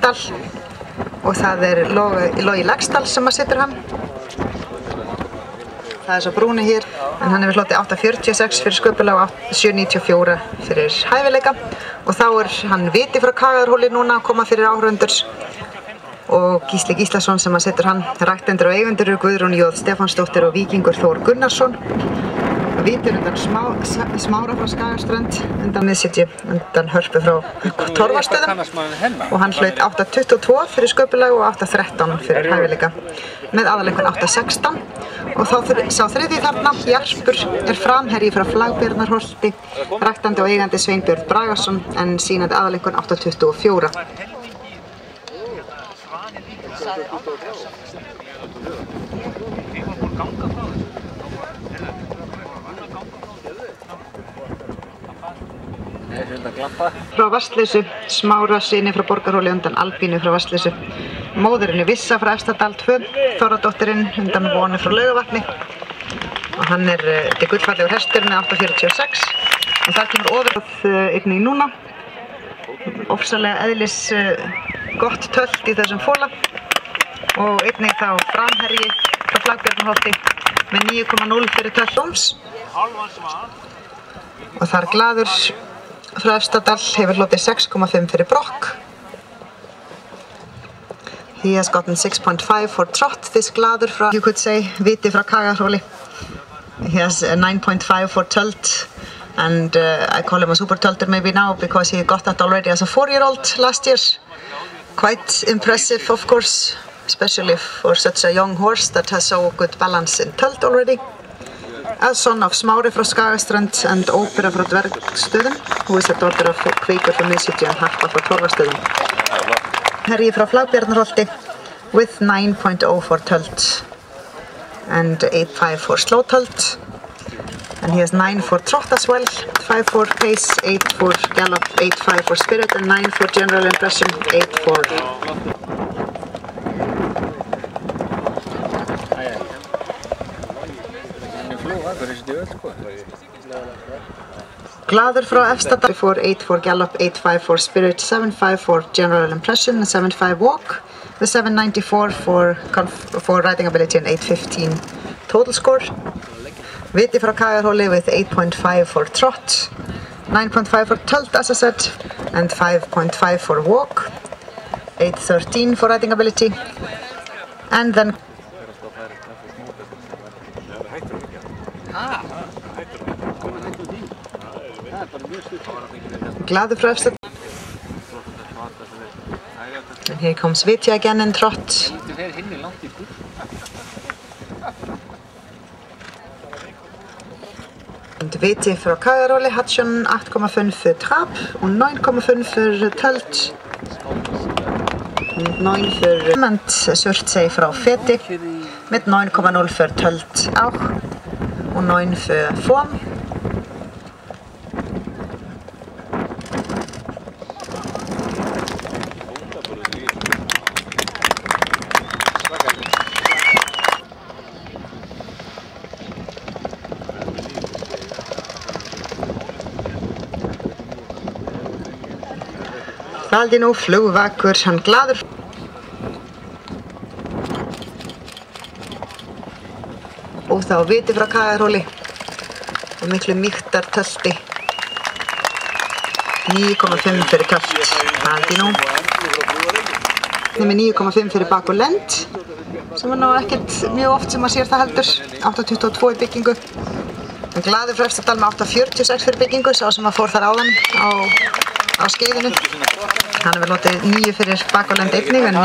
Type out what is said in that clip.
Dal og það Logi Laxdal sem setur hann. Það svo brúni hér, en hann hefur hlotið 8.46 fyrir sköpulag og 7.94 fyrir hæfileika. Og þá hann Viti frá Kagarhóli núna að koma fyrir áhorfendur. Og Gísli Gíslason sem setur hann. Ræktendur og eigendur Guðrún J. Stefánsdóttir og Víkingur Þór Gunnarsson. Viti undan Smára frá Skagaströnd, undan miðsitji, undan Hörpu frá Torfastöðum og hann hlaut 8.22 fyrir sköpulag og 8.13 fyrir hæfileika með aðaleinkunn 8.16 og þá sá þriðji þarna, Jarpur, framherji frá Flagbjarnarholti, ræktandi og eigandi Sveinbjörn Bragason en sýnandi aðaleinkunn 8.24. Frá Vatnsleysu, Smára syni frá Borgarhóli undan Albínu frá Vatnsleysu, móðurinni Vissa frá Efstadal 2, Þorradóttirinn undan Vonu frá Laugavatni og hann til gullfallegur hestur með 8.46 og þar kemur ofurð einnig núna, ofsalega eðlis gott tölt í þessum fóla og einnig þá framherji frá Flagbjarnarholti með 9.0 fyrir tölt dóms og þar Glaður frá Efstadal hefur hlotið 6.5 fyrir brokk. He has gotten 6.5 for trot, this Glaður frá, you could say, Viti frá Kagarhóli. He has 9.5 for tölt, and I call him a super tölter maybe now because he got that already as a 4-year-old last year. Quite impressive, of course, especially for such a young horse that has so good balance in tölt already. A son of Smári frá Skagaströnd and Ópera frá Dvergstöðum, who is a daughter of Kveikur frá Miðsitji and Harpa frá Torfastöðum. Herji frá Flagbjarnarholti with 9.0 for tölt and 8.5 for slow tölt. And he has 9 for trot as well, 5 for pace, 8 for gallop, 8.5 for spirit and 9 for general impression, 8 for... Glaður frá Efstadal for 8 for gallop, 8.5 for spirit, 7.5 for general impression, 7.5 walk, with 7.94 for riding ability and 8.15 total score. Viti frá Kagarhóli with 8.5 for trot, 9.5 for tölt as I said, and 5.5 for walk, 8.13 for riding ability, and then Glaður frá Efstadal. And here comes Viti again in trot. And Viti frá Kagarhóli, Hatchon 8.5 för trap och 9.5 för tölt. 9 för Mant Surtsey frá Feti med 9.0 för tölt auch och 9 för form. Valdino flugvakur, hann Glaður. Og þá Viti frá Kagarhóli og miklu mýktar tölti. 9.5 fyrir tölt, Valdino. Með 9.5 fyrir bak og lend, sem ná ekkert mjög oft sem sér það heldur. 8.22 í byggingu. En Glaður frá Efstadal með 8.46 fyrir byggingu, sá sem fór þar áðan á skeiðinu. Hann hefur hlotið 9 fyrir bak og lend einnig, en